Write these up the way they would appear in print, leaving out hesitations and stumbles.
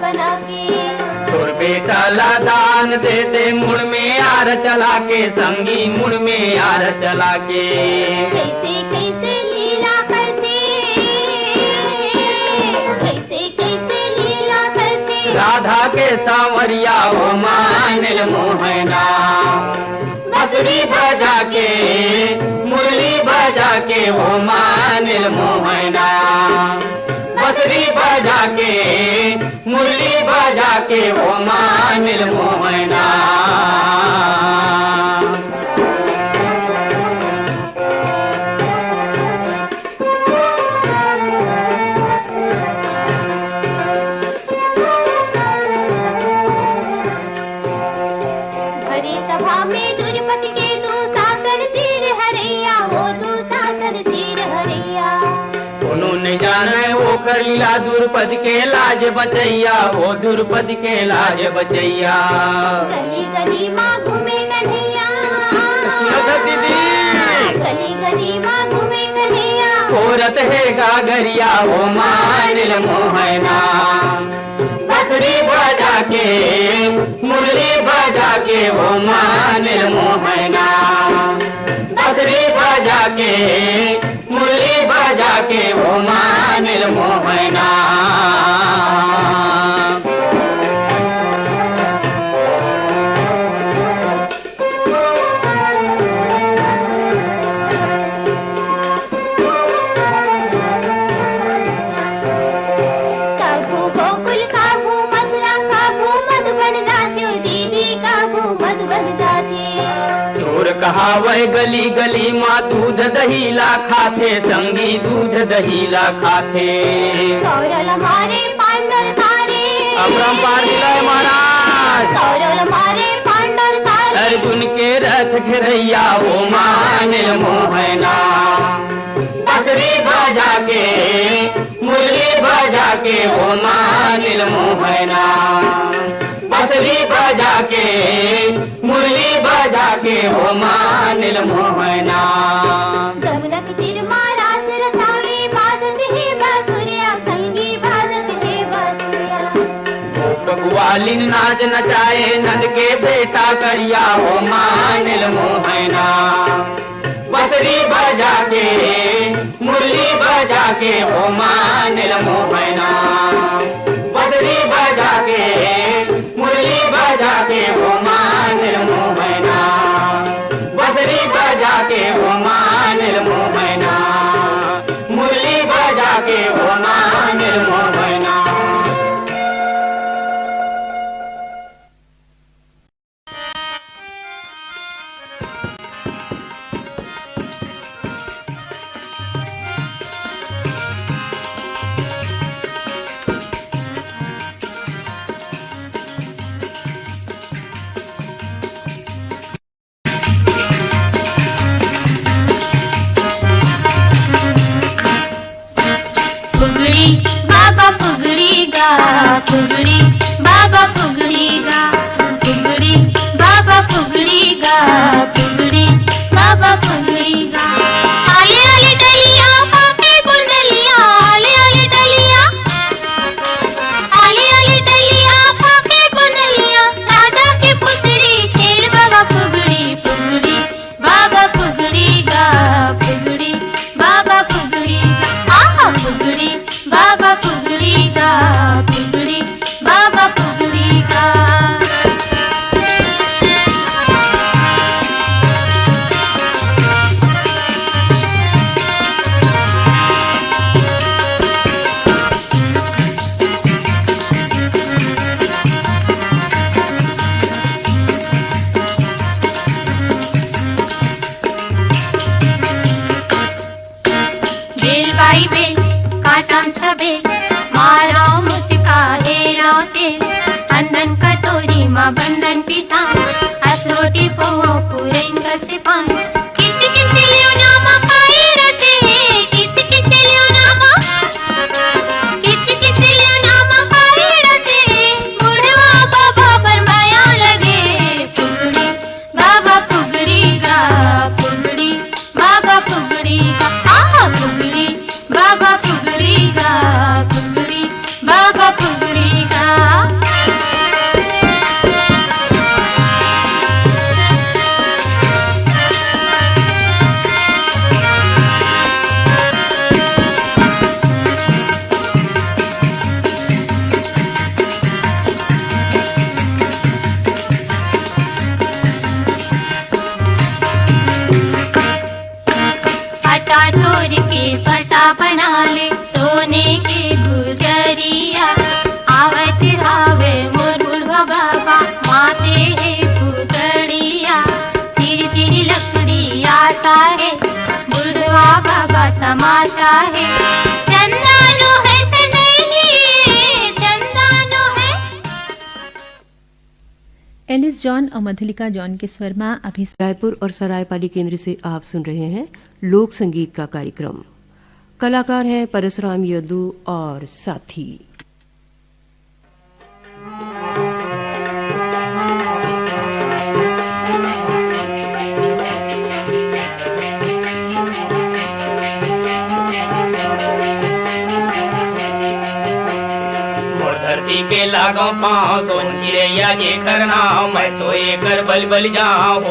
बना के। तोर बेटा ला दान देते मुड़ में यार चला के, संगी मुड़ में यार चला के। कैसे कैसे लीला करते, कैसे कैसे लीला करते। राधा के सांवरिया वो मानिल मोहना, बांसुरी बजा के मुरली बजा के वो मानिल मोहना। बांसुरी बजा के मुरली बजा के वो मानिल मोहना। भरी सभा में द्रुपद के तू सासर चीर हरैया, वो तू सासर चीर हरैया। उन्होंने जाने वो कर लीला द्रुपद के लाज बचैया, वो द्रुपद के लाज बचैया। गली गली माँ घूमे कन्हैया, दीदी गली गली माँ घूमे कन्हैया। औरत है गागरिया वो मानिल मोहना। बांसुरी बजा के मुरली बजा के वो मानिल मोहना। बांसुरी बजा के मुरली बजा के वो मानिल मोहना। काबू गोकुल काबू मथुरा काबू मधुबन जाती, दीदी काबू मधुबन जाती। चोर कहावै गली गली माँ दूध दहीला खाते, संगी दूध दहीला खाते। कौरल मारे पांडल तारे, अमरम पार दिलाए महाराज। कौरल मारे पांडल तारे। अर्जुन के रथ घिरैया वो मानिल मोहना। बांसुरी बजा के मुरली बजा के वो मानिल मोहना। बांसुरी बजा के मुरली बजा के वो मानिल मोहना। गमनक तीर मारा सिर सावे, बाजत है बांसुरिया, संगी बाजत है बांसुरिया। ग्वालिन नाच नचाए नंद के बेटा करिया वो मानिल मोहना। बांसुरी बजा के मुरली बजा के वो मानिल मोहना। बांसुरी बजा के मुरली बजा के वो मानिल मोहना। बांसुरी बजा के वो मानिल मोहना। मुरली बजा के वो मानिल मोहना। फुगड़ी बाबा फुगड़ी गा, फुगड़ी बाबा फुगड़ी गा, फुगड़ी बाबा फुगड़ी गा, फुगड़ी बाबा फुगड़ी गा। आले आले डलिया पाके बुंदलिया, आले आले डलिया, आले आले डलिया पाके बुंदलिया। राजा के पुत्री खेल बाबा फुगड़ी, फुगड़ी बाबा फुगड़ी गा, फुगड़ी बाबा फुगड़ी गा। आहा फुगड़ी बाबा फुगड़ी गा, फुगड़ी बाबा फुगड़ी गा। बेल बाई बेल काटाम छबेल, माराव मुटका हेराव तेल। अंधन कटोरी मा बंधन पिसा, असरोटी पोहो पुरेन कसे पान। किच किच लियो नामा पाए रचे, किच किच लियो नामा, किच किच लियो नामा पाए रचे। बुढ़वा बाबा पर माया लगे, फुगड़ी बाबा फुगड़ी गा, फुगड़ी बाबा फुगड़ी गा। आहा फुगड़ी बाबा फुगड़ी गा, फुगड़ी बाबा फुगड़ी गा। बना ले सोने के गुजरिया। आवत रावे मोर बुढ़वा बाबा माते है पुतड़िया। चिर चिर लकड़ी आशा है बुढ़वा बाबा तमाशा है। चंदानो है चंदेली चंदानो है। एलिस जॉन और मधुलिका जॉन के स्वर में अभी रायपुर और सरायपाली केंद्र से आप सुन रहे हैं लोक संगीत का कार्यक्रम। कलाकार हैं परसराम यदू और साथी। धरती के लागो पाँव सोन चिड़ैया जे करना मैं तो एकर बल बल जाऊँ।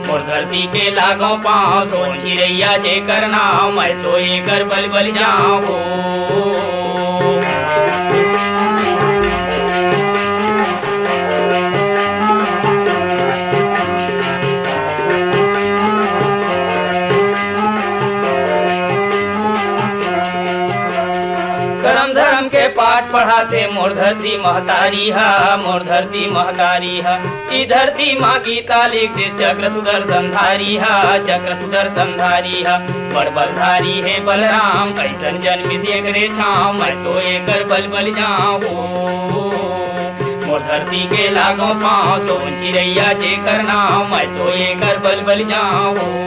मोर धरती के लागो पाँव सोन चिड़ैया जे करना मैं तो एकर बल बल जाऊँ। करम धर्म के पाठ पढ़ाते मोर धरती महतारी है, मोर धरती महतारी है। ई धरती माँ गीता लिख दे चक्र सुदर्शन धारी है, चक्र सुदर्शन धारी है। बड़ बलधारी है बलराम कैसन जन्म से करे छाम मैं तो एकर बल बल जाऊँ। मोर धरती के लागो पाँव सोन चिड़ैया जे करना मैं तो एकर बल बल जाऊँ।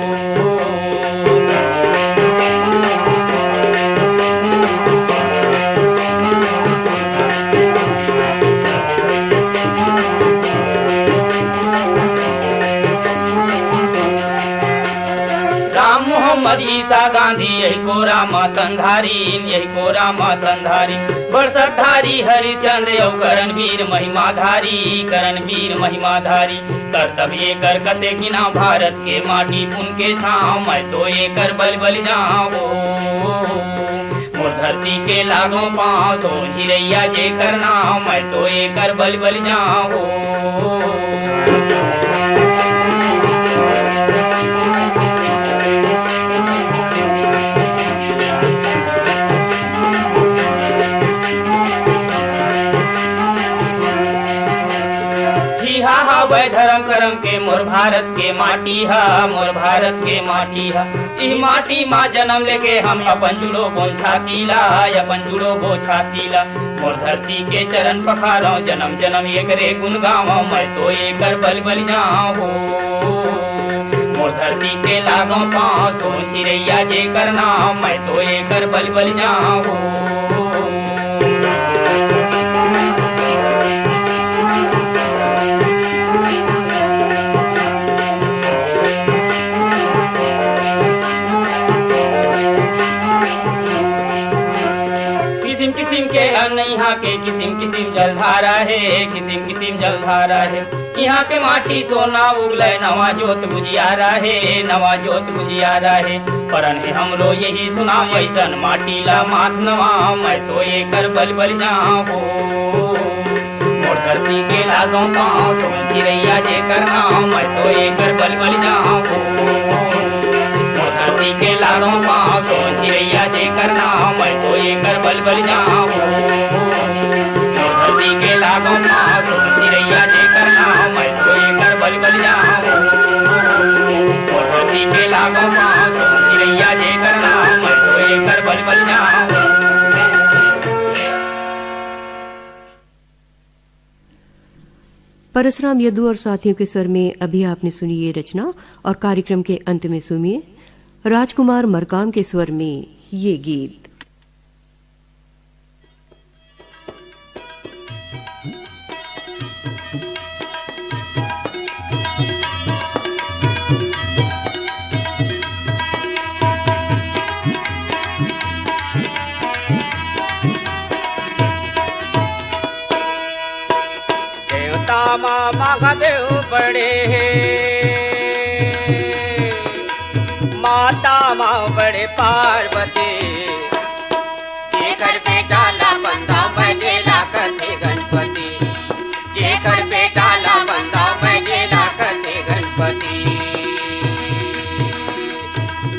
मोहम्मद ईसा गांधी यही को रामा तंधारी, यही को रामा तंधारी। बरसतधारी हरिचंद्र यौ करणवीर महिमाधारी, करणवीर महिमाधारी। कर्तव्य कर कते गिना भारत के माटी पुन के छाँव मैं तो एकर बल बल जाऊँ। मोर धरती के लागो पाँव सोन चिड़ैया जे करना मैं तो एकर बल बल जाऊँ। वै धर्म करम के मोर भारत के माटी है, मोर भारत के माटी है। ई माटी माँ जन्म लेके हम अपन जुड़ो बोल छातीला, अपन जुड़ो बो छातीला। मोर धरती के चरण पखारो जन्म जन्म एकरे गुण गावो मैं तो एकर बल बल जाऊँ। मोर धरती के लागो पाँव सोन चिड़ैया जे करना मैं तो एकर बल बल जाऊँ। किसिम के अन्न यहाँ के किसिम किसिम जलधारा है, किसिम किसिम जलधारा है। यहाँ के माटी सोना उगले नवा जोत बुझियारा है, नवा जोत बुझियारा है। परन है हमरो यही सुना वैसन माटी ला माथ नवा मैं तो एकर बल बल जाऊँ। मोर धरती के लागो पाँव सोन चिड़ैया जे करना मैं तो एकर बल बल जाऊँ। धरती के लागो पाँव सोन चिड़ैया जे करना मैं तो एकर बल बल जाऊँ। धरती के लागो पाँव सोन चिड़ैया जे करना मैं तो एकर बल बल जाऊँ। धरती के लागो पाँव सोन चिड़ैया जे करना मैं तो एकर बल बल जाऊँ। परसराम यदू और साथियों के स्वर में अभी आपने सुनी ये रचना और कार्यक्रम के अंत में सुनिए राजकुमार मरकाम के स्वर में ये गीत। देवता मामा देव बड़े माता माँ बड़े पार्वती। जेकर बेटा ला बंदा बजेला कथे गणपति, जेकर बेटा ला बंदा बजेला कथे गणपति।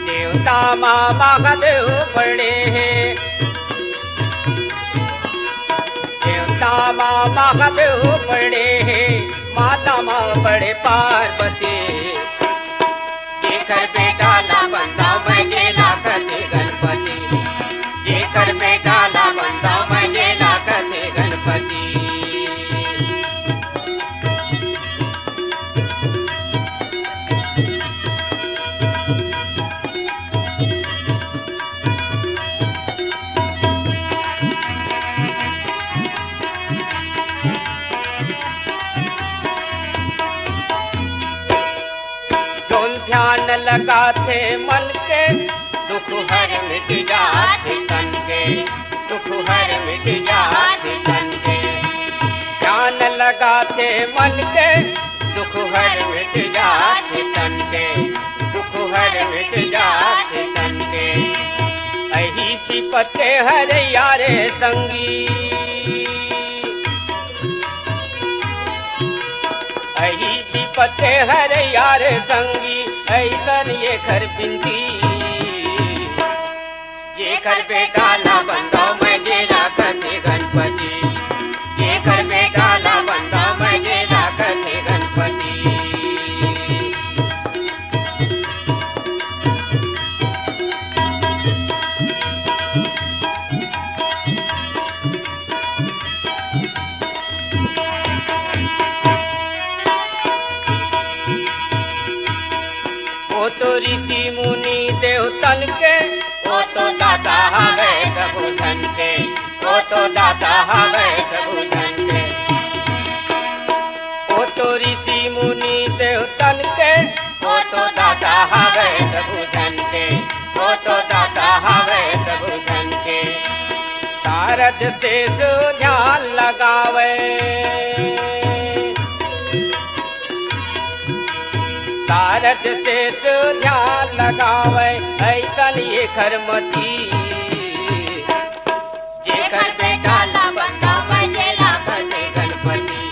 देवता मामा महादेव बड़े हैं, देवता मामा महादेव बड़े हैं, माता माँ बड़े पार्वती। जेकर बेटा ला बंदा मैं जेला कथे गणपति, जेकर बेटा ला बंदा मैं जेला कथे गणपति। ध्यान लगाते मन के दुख हर मिट जाते तन के, दुख हर मिट जाते तन के। ध्यान लगाते मन के दुख हर मिट जाते तन के, दुख हर मिट जाते तन के। अही विपत्ति हर यारे संगी, अही विपत्ति हर यार संगी, ऐसन ये घर बिंदी। जेकर बेटा ला बंदा मैं जेला कथे गणपति, जेकर बेटा ला बंदा मैं जेला कथे गणपति। तो ऋषि मुनि देवतन के, वो तो दाता हवे सबु धन के, वो तो दाता हवे सबु धन के। वो तो ऋषि मुनि देवतन के, वो तो दाता हवे सबु धन के, वो तो दाता हवे सबु धन के। शारद से ध्यान लगावे, शारद से ध्यान लगावे, ऐसन ये खरमती। जेकर बेटा ला बंदा मैं जेला कथे गणपति,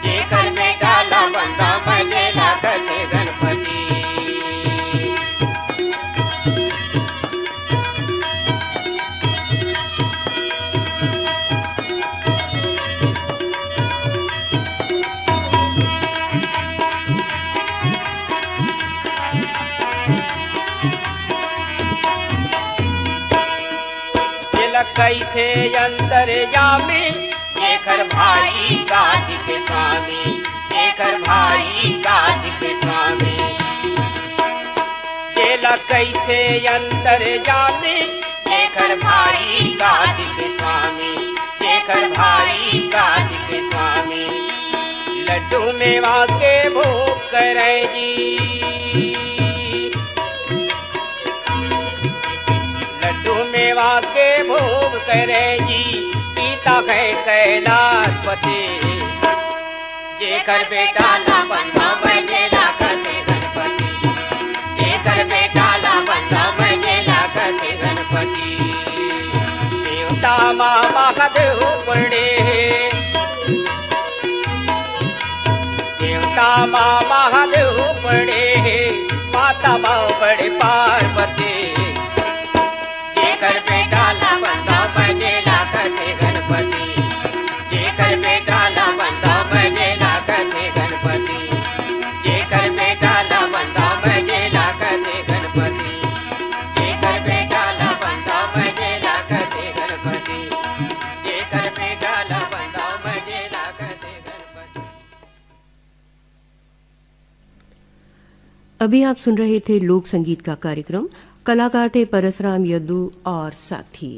जेकर बेटा ला बंदा मैं जेला कथे गणपति। कैथे अंतर्यामी, जेकर भाई गाज के स्वामी, जेकर भाई गाज के स्वामी। जेला कैथे अंतर्यामी, जेकर भाई गाज के स्वामी, जेकर भाई गाज के स्वामी। लड्डू मेवा के भोग करे जी, मेवा के भोग करे जी, पीता है कैलाशपति। जेकर बेटा ला बंदा मैं जेला कथे गणपति, जेकर बेटा ला बंदा मैं जेला कथे गणपति। देवता माँ महादेव बड़े हैं, देवता माँ महादेव बड़े हैं, माता माँ बड़े पार्वती। जेकर बेटा ला बंदा मैं जेला कथे गणपति, जेकर बेटा ला बंदा मैं जेला कथे गणपति, जेकर बेटा ला बंदा मैं जेला कथे गणपति, जेकर बेटा ला बंदा मैं जेला कथे गणपति, जेकर बेटा ला बंदा मैं जेला कथे गणपति। अभी आप सुन रहे थे लोक संगीत का कार्यक्रम। कलाकार थे परसराम यदू और साथी।